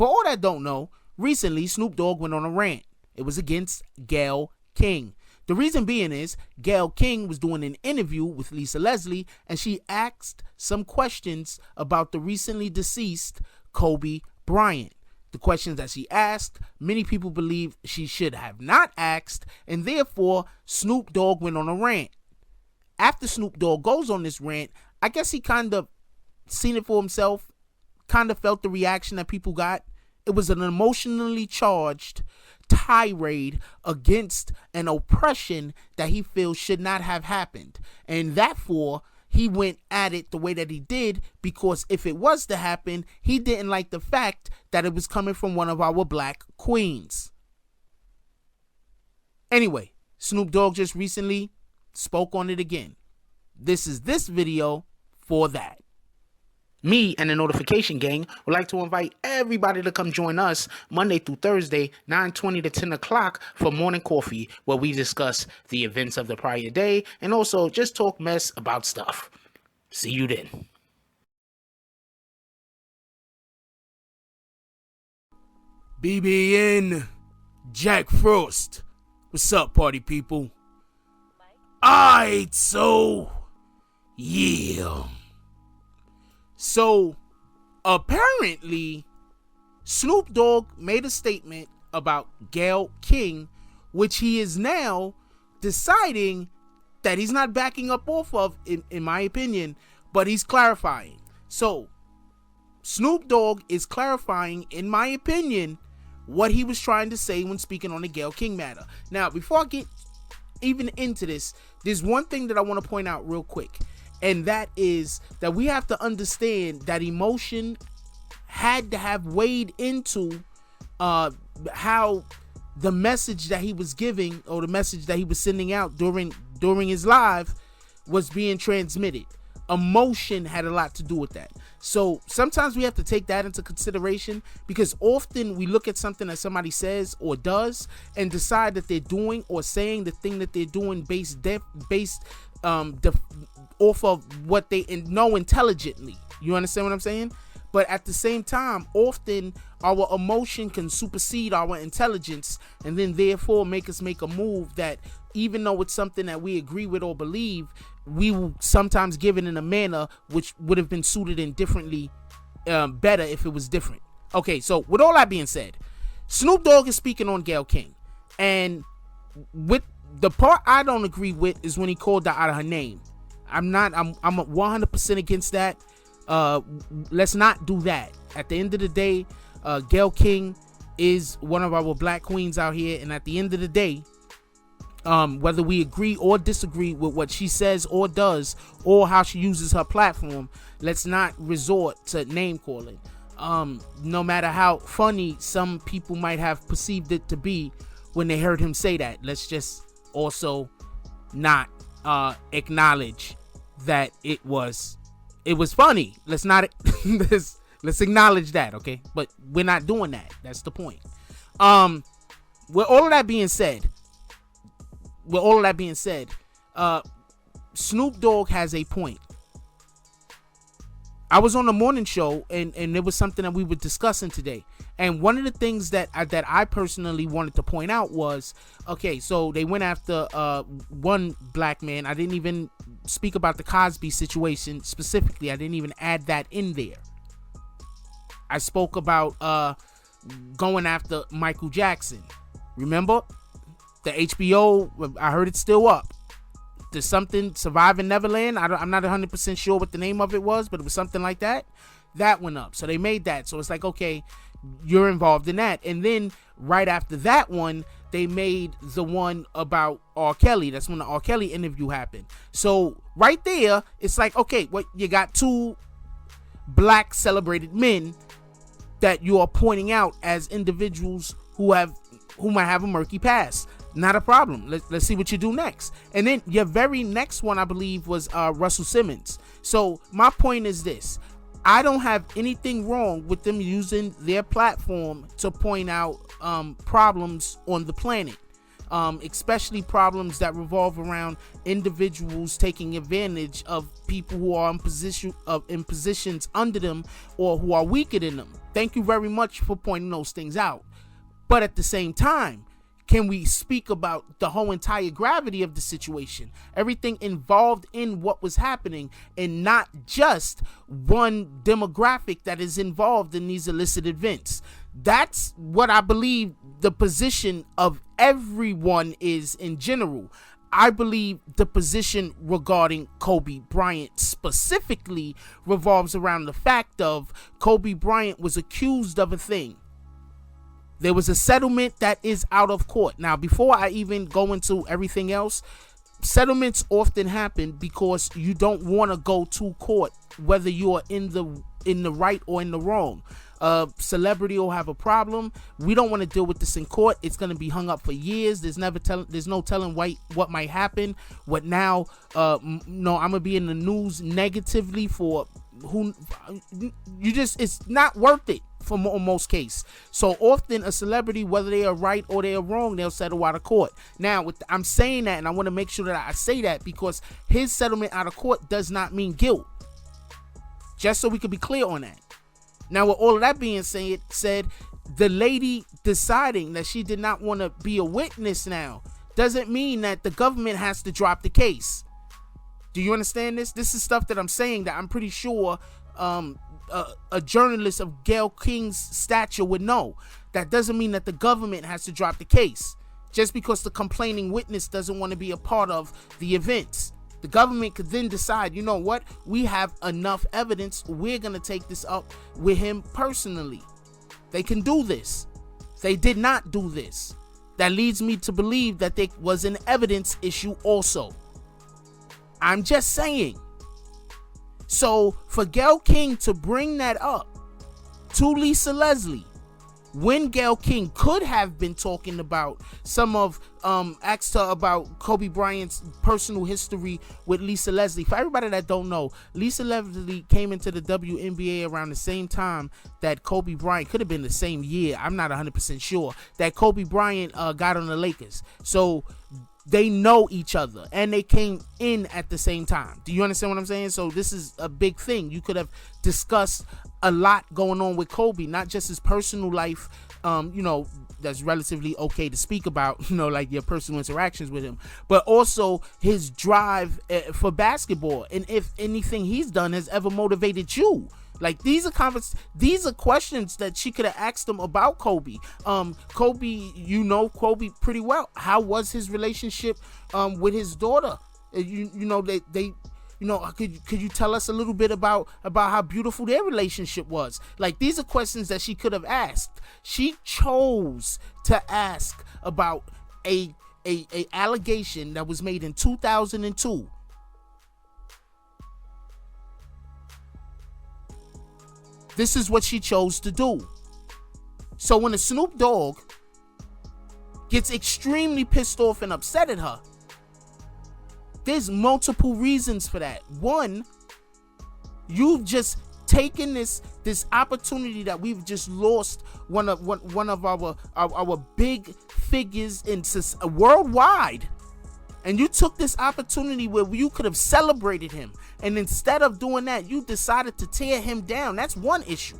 For all that don't know, recently Snoop Dogg went on a rant. It was against Gayle King. The reason being is Gayle King was doing an interview with Lisa Leslie, and she asked some questions about the recently deceased Kobe Bryant. The questions that she asked, many people believe she should have not asked, and therefore Snoop Dogg went on a rant. After Snoop Dogg goes on this rant, I guess he kind of seen it for himself, kind of felt the reaction that people got. It was an emotionally charged tirade against an oppression that he feels should not have happened. And therefore, he went at it the way that he did, because if it was to happen, he didn't like the fact that it was coming from one of our black queens. Anyway, Snoop Dogg just recently spoke on it again. This is this video for that. Me and the Notification Gang would like to invite everybody to come join us Monday through Thursday, 9:20 to 10 o'clock for morning coffee, where we discuss the events of the prior day and also just talk mess about stuff. See you then. BBN, Jack Frost. What's up, party people? Alright, so, yeah. So, apparently, Snoop Dogg made a statement about Gayle King, which he is now deciding that he's not backing up off of, in my opinion, but he's clarifying. So, Snoop Dogg is clarifying, in my opinion, what he was trying to say when speaking on the Gayle King matter. Now, before I get even into this, there's one thing that I want to point out real quick. And that is that we have to understand that emotion had to have weighed into how the message that he was giving, or the message that he was sending out during his live, was being transmitted. Emotion had a lot to do with that. So sometimes we have to take that into consideration, because often we look at something that somebody says or does and decide that they're doing or saying the thing that they're doing based off of what they know intelligently. You understand what I'm saying? But at the same time, often our emotion can supersede our intelligence, and then therefore make us make a move that, even though it's something that we agree with or believe, we will sometimes give it in a manner which would have been suited in differently, better if it was different. Okay, so with all that being said, Snoop Dogg is speaking on Gayle King, and with the part I don't agree with is when he called her out of her name. I'm 100% against that. Let's not do that. At the end of the day, Gayle King is one of our black queens out here, and at the end of the day, whether we agree or disagree with what she says or does, or how she uses her platform, let's not resort to name calling. No matter how funny some people might have perceived it to be when they heard him say that, let's just also not acknowledge that it was funny. Let's not let's acknowledge that, okay? But we're not doing that. That's the point. With all of that being said, Snoop Dogg has a point. I was on the morning show, and there was something that we were discussing today. And one of the things that I personally wanted to point out was, okay, so they went after one black man. I didn't even speak about the Cosby situation specifically. I didn't even add that in there. I spoke about going after Michael Jackson. Remember? The HBO, I heard it's still up. There's something, Surviving Neverland. I'm not 100% sure what the name of it was, but it was something like that. That went up. So they made that. So it's like, okay, you're involved in that. And then right after that one, they made the one about R. Kelly. That's when the R. Kelly interview happened. So right there, it's like, okay, what, you got two black celebrated men that you are pointing out as individuals who might have a murky past. Not a problem. Let's see what you do next. And then your very next one, I believe, was Russell Simmons. So my point is this. I don't have anything wrong with them using their platform to point out problems on the planet. especially problems that revolve around individuals taking advantage of people who are in positions under them or who are weaker than them. Thank you very much for pointing those things out. But at the same time, can we speak about the whole entire gravity of the situation, everything involved in what was happening, and not just one demographic that is involved in these illicit events? That's what I believe the position of everyone is in general. I believe the position regarding Kobe Bryant specifically revolves around the fact of Kobe Bryant was accused of a thing. There was a settlement that is out of court. Now, before I even go into everything else, settlements often happen because you don't want to go to court, whether you are in the right or in the wrong. Celebrity will have a problem. We don't want to deal with this in court. It's going to be hung up for years. There's no telling what might happen. What now? No, I'm gonna be in the news negatively for who it's not worth it for most case. So often a celebrity, whether they are right or they are wrong, they'll settle out of court. Now, I'm saying that, and I want to make sure that I say that because his settlement out of court does not mean guilt. Just so we can be clear on that. Now, with all of that being said, the lady deciding that she did not want to be a witness now doesn't mean that the government has to drop the case. Do you understand this? This is stuff that I'm saying that I'm pretty sure a journalist of Gayle King's stature would know. That doesn't mean that the government has to drop the case just because the complaining witness doesn't want to be a part of the events. The government could then decide, you know what, we have enough evidence, we're going to take this up with him personally. They can do this. They did not do this. That leads me to believe that there was an evidence issue also. I'm just saying. So for Gayle King to bring that up to Lisa Leslie, when Gayle King could have been talking about asked her about Kobe Bryant's personal history with Lisa Leslie. For everybody that don't know, Lisa Leslie came into the WNBA around the same time that Kobe Bryant, could have been the same year, I'm not 100% sure, that Kobe Bryant got on the Lakers. So they know each other and they came in at the same time. Do you understand what I'm saying? So this is a big thing. You could have discussed a lot going on with Kobe, not just his personal life, that's relatively okay to speak about, like your personal interactions with him, but also his drive for basketball, and if anything he's done has ever motivated you. Like, these are questions that she could have asked him about Kobe. Kobe, Kobe pretty well. How was his relationship with his daughter? Could you tell us a little bit about how beautiful their relationship was? Like, these are questions that she could have asked. She chose to ask about a allegation that was made in 2002. This is what she chose to do. So when a Snoop Dogg gets extremely pissed off and upset at her, there's multiple reasons for that. One, you've just taken this opportunity that we've just lost one of our big figures in worldwide, and you took this opportunity where you could have celebrated him, and instead of doing that, you decided to tear him down. That's one issue.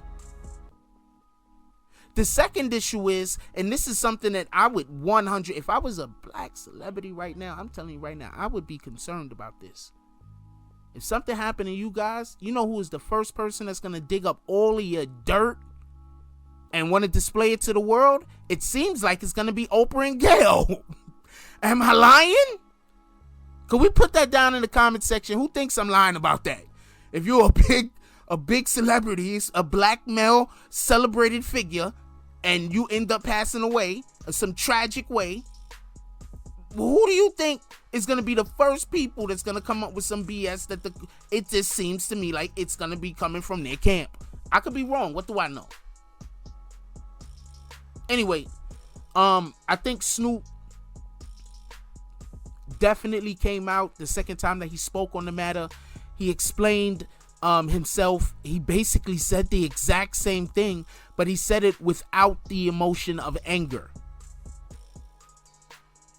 The second issue is, and this is something that I would if I was a black celebrity right now, I'm telling you right now, I would be concerned about this. If something happened to you guys, you know who is the first person that's going to dig up all of your dirt and want to display it to the world? It seems like it's going to be Oprah and Gayle. Am I lying? Could we put that down in the comment section? Who thinks I'm lying about that? If you're a big celebrity, a black male celebrated figure, and you end up passing away in some tragic way, who do you think is going to be the first people that's going to come up with some BS it just seems to me like it's going to be coming from their camp? I could be wrong. What do I know? Anyway, I think Snoop definitely came out the second time that he spoke on the matter. He explained himself. He basically said the exact same thing, but he said it without the emotion of anger.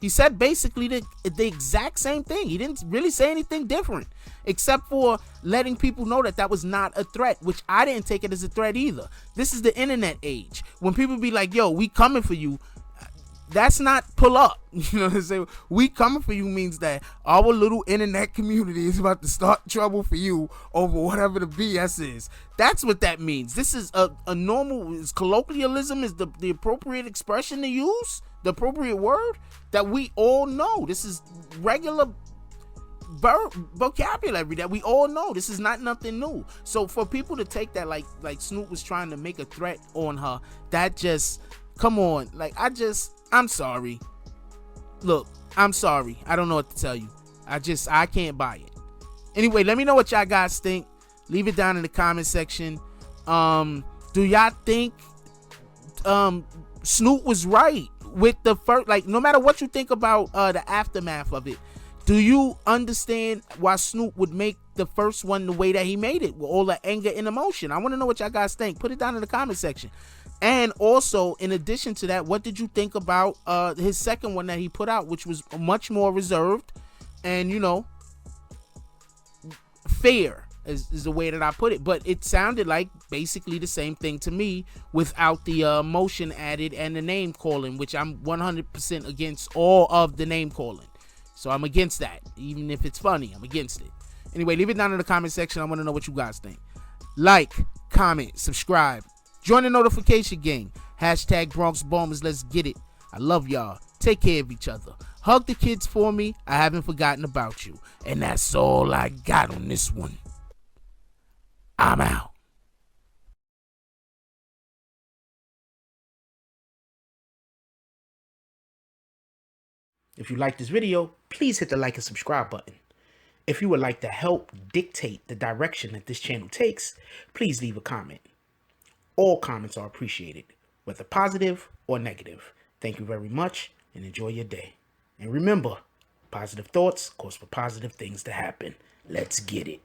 He said basically the exact same thing. He didn't really say anything different, except for letting people know that was not a threat, which I didn't take it as a threat either. This is the internet age. When people be like, yo, we coming for you, that's not pull up. You know what I'm saying? We coming for you means that our little internet community is about to start trouble for you over whatever the BS is. That's what that means. This is a normal, is colloquialism is the appropriate expression to use, the appropriate word that we all know. This is regular vocabulary that we all know. This is not nothing new. So for people to take that like Snoop was trying to make a threat on her, that just, come on. Like, I'm sorry. Look, I'm sorry. I don't know what to tell you. I can't buy it. Anyway, let me know what y'all guys think. Leave it down in the comment section. Do y'all think Snoop was right with the first, like, no matter what you think about the aftermath of it, do you understand why Snoop would make the first one the way that he made it, with all the anger and emotion? I want to know what y'all guys think. Put it down in the comment section. And also, in addition to that, what did you think about his second one that he put out, which was much more reserved and, you know, fair is the way that I put it. But it sounded like basically the same thing to me without the emotion added and the name calling, which I'm 100% against all of the name calling. So I'm against that. Even if it's funny, I'm against it. Anyway, leave it down in the comment section. I want to know what you guys think. Like, comment, subscribe. Join the notification gang. Hashtag Bronx Bombers. Let's get it. I love y'all. Take care of each other. Hug the kids for me. I haven't forgotten about you. And that's all I got on this one. I'm out. If you like this video, please hit the like and subscribe button. If you would like to help dictate the direction that this channel takes, please leave a comment. All comments are appreciated, whether positive or negative. Thank you very much and enjoy your day. And remember, positive thoughts cause for positive things to happen. Let's get it.